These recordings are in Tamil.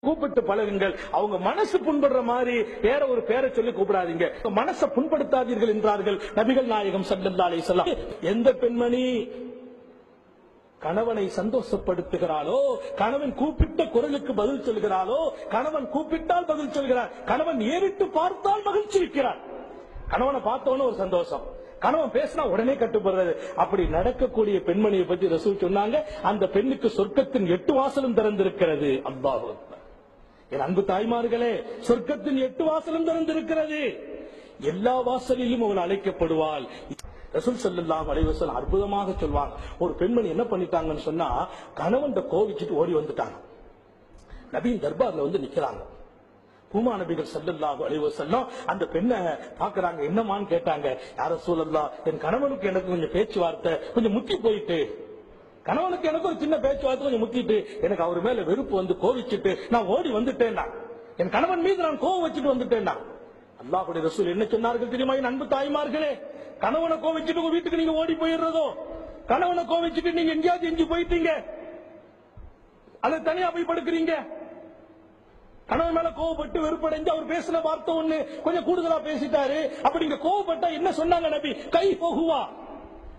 கூப்பிட்டு பழகுங்கள். அவங்க மனசு புண்படுற மாதிரி வேற ஒரு பேரை சொல்லி கூப்பிடாதீங்க. மனசை புண்படுத்தாதீர்கள் என்றார்கள் நபிகள் நாயகம் ஸல்லல்லாஹு அலைஹி வஸல்லம். எந்த பெண்மணி கணவனை சந்தோஷப்படுத்துகிறாளோ, கணவன் கூப்பிட்ட குரலுக்கு பதில் சொல்கிறாளோ, கணவன் கூப்பிட்டால் பதில் சொல்கிறார், கணவன் ஏறிட்டு பார்த்தால் மகிழ்ச்சி இருக்கிறார். கணவனை பார்த்தவன ஒரு சந்தோஷம், கணவன் பேசினா உடனே கட்டுப்படுறது. அப்படி நடக்கக்கூடிய பெண்மணியை பத்தி ரசூல் சொன்னாங்க, அந்த பெண்ணுக்கு சொர்க்கத்தின் 8 வாசலும் திறந்திருக்கிறது. அல்லாஹ் அக்பர். என் அன்பு தாய்மார்களே, சொர்க்கத்தின் 8 வாசலும் திறந்திருக்கிறது. எல்லா வாசலிலும் அவள் அழைக்கப்படுவாள். ரசூல் ஸல்லல்லாஹு அலைஹி வஸல்லம் அற்புதமாக சொல்வாங்க. ஒரு பெண்மணி என்ன பண்ணிட்டாங்கன்னு சொன்னா, கணவன் கோவிச்சிட்டு ஓடி வந்துட்டாங்க. நபியின் தர்பார்ல வந்து நிக்கிறாங்க. பூமா நபிகள் ஸல்லல்லாஹு அலைஹி வஸல்லம் அந்த பெண்ணை பாக்குறாங்க. என்னமான்னு கேட்டாங்க. யா ரசூலல்லாஹ், என் கணவனுக்கு எனக்கு கொஞ்சம் பேச்சுவார்த்தை கொஞ்சம் முத்தி போயிட்டு, கணவனுக்கு எனக்கு ஒரு சின்ன பேச்சுவார்த்தை கொஞ்சம் முத்திட்டு, எனக்கு அவர் மேல வெறுப்பு வந்து கோவிச்சுட்டு நான் ஓடி வந்துட்டேன்னா, என் கணவன் மீது நான் கோவம் வச்சுட்டு வந்துட்டேன்னா. அல்லாஹ்வுடைய ரசூல் என்ன சொன்னார்கள் தெரியுமா? என் அன்பு தாய்மார்களே, கணவனை கோவிச்சுட்டு உங்க வீட்டுக்கு நீங்க ஓடி போயிடுறதோ, கணவனை கோவிச்சுட்டு நீங்க எங்கேயாவது எஞ்சி போயிட்டீங்க, அது தனியா போய் படுக்கிறீங்க, கணவன் மேல கோவப்பட்டு வெறுப்படைஞ்சு அவர் பேசின வார்த்தை ஒண்ணு கொஞ்சம் கூடுதலா பேசிட்டாரு, அப்படிங்க கோவப்பட்டா என்ன சொன்னாங்க நபி? கைஃபா ஹுவா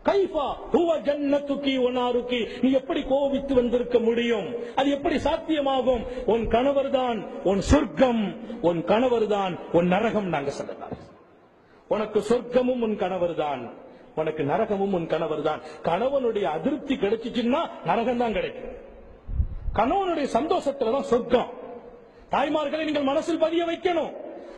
கைஃபா ஹுவா ஜன்னத்துகி வ நாருகி. நீ எப்படி கோபித்து வந்திருக்க முடியும்? அது எப்படி சாத்தியமாகும்? உன் கணவர் தான் உன் சொர்க்கம், உன் கணவர் தான் உன் நரகம். நாங்க சொல்லலாம், உனக்கு சொர்க்கமும் உன் கணவர் தான், உனக்கு நரகமும் உன் கணவர் தான். கணவனுடைய அதிருப்தி கிடைச்சிச்சுன்னா நரகம் தான் கிடைக்கும். கணவனுடைய சந்தோஷத்துல தான் சொர்க்கம். தாய்மார்களை நீங்கள் மனசில் பதிய வைக்கணும்.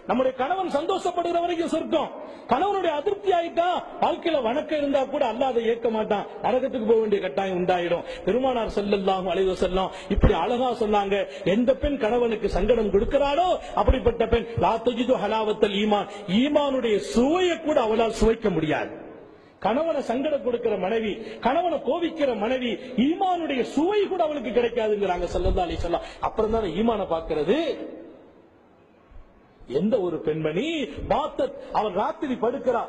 நம்முடைய கணவன் சந்தோஷப்படுகிற வரைக்கும் சொர்க்கம். கணவனுடைய அதிருப்தி ஆயிட்டா வாழ்க்கையில வணக்கம் இருந்தா கூட அல்லாஹ் அதை ஏற்க மாட்டான், நரகத்துக்கு போக வேண்டிய கட்டாயம் உண்டாயிடும். பெருமானார் ஸல்லல்லாஹு அலைஹி வஸல்லம் இப்படி அழகா சொன்னாங்க, எந்த பெண் கணவனுக்கு சங்கடம் கொடுக்கிறாளோ அப்படிப்பட்ட பெண் லா தஜிது ஹலாவத்தல் ஈமான், ஈமானுடைய சுவையை கூட அவளால் சுவைக்க முடியாது. கணவனை சங்கடம் கொடுக்கிற மனைவி, கணவனை கோவிக்கிற மனைவி, ஈமானுடைய சுவை கூட அவளுக்கு கிடைக்காதுங்கிறாங்க ஸல்லல்லாஹு அலைஹி வஸல்லம். அப்புறம் தான் ஈமானை பார்க்கிறது. எந்த ஒரு பெண்மணி பாத்தத், அவன் ராத்திரி படுக்கிறா,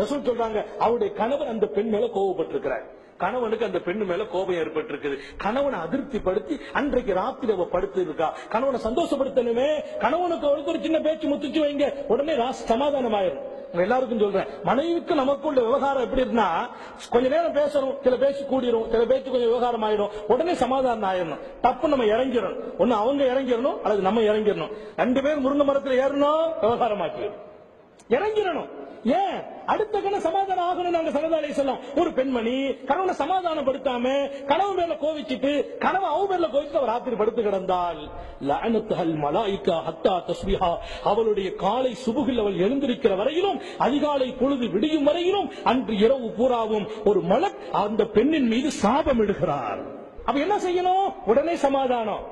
ரசூல் சொல்றாங்க, அவருடைய கணவன் அந்த பெண் மேல கோவப்பட்டிருக்கிறார், கணவனுக்கு அந்த பெண்ணு மேல கோபம் ஏற்பட்டிருக்குது, கணவனை அதிருப்தி படுத்தி அன்றைக்கு ராத்திரி அவ படுத்து இருக்கா. கணவனை சந்தோஷப்படுத்தணுமே, கணவனுக்கு அவளுக்கு ஒரு சின்ன பேச்சு முத்துச்சு வைங்க, உடனே சமாதானம் ஆயிரும். எல்லாருக்கும் சொல்றேன், மனைவிக்கு நமக்குள்ள விவகாரம் எப்படி இருந்தா, கொஞ்ச நேரம் பேசணும், சில பேச்சு கூடிரும், சில பேச்சு கொஞ்சம் விவகாரம் ஆயிடும், உடனே சமாதானம் ஆயிடணும். தப்பு நம்ம இறங்கிடணும், ஒண்ணு அவங்க இறங்கிடணும் அல்லது நம்ம இறங்கிடணும். 2 பேர் முருங்கை மரத்தில் ஏறணும், விவகாரம் ஆக்கி இறங்கிடணும். ஏன் அடுத்த கண சமாதானம் ஆகணும். நாங்க ஸல்லல்லாஹு அலைஹி வஸல்லம் ஒரு பெண்மணி கணவனை சமாதானப்படுத்தாம கணவன் மேல கோவிச்சிட்டு, கணவன் அவ மேல கோவிச்சிட்டு அவர் ராத்திரி படுத்து கிடந்தால் லஅனத்துல் மலாயிகா ஹத்தா தஸ்பிஹா, அவளுடைய காலை சுபுகில் அவள் எழுந்திருக்கிற வரையிலும், அதிகாலை பொழுது விடியும் வரையிலும், அன்று இரவு பூராவும் ஒரு மலக் அந்த பெண்ணின் மீது சாபம் இடுகிறார். அப்ப என்ன செய்யணும்? உடனே சமாதானம்.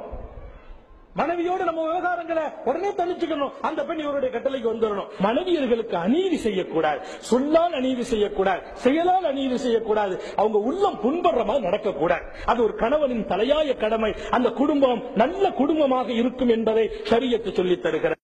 மனைவியோடு நம்ம விவகாரங்களை உடனே தணிச்சுக்கணும். அந்த பெண் இவருடைய கட்டளைக்கு வந்துடணும். மனைவியர்களுக்கு அநீதி செய்யக்கூடாது, சொல்லால் அநீதி செய்யக்கூடாது, செயலால் அநீதி செய்யக்கூடாது, அவங்க உள்ளம் புண்படுற மாதிரி நடக்கக்கூடாது. அது ஒரு கணவனின் தலையாய கடமை. அந்த குடும்பம் நல்ல குடும்பமாக இருக்கும் என்பதை ஷரியத்து சொல்லித் தருகிறது.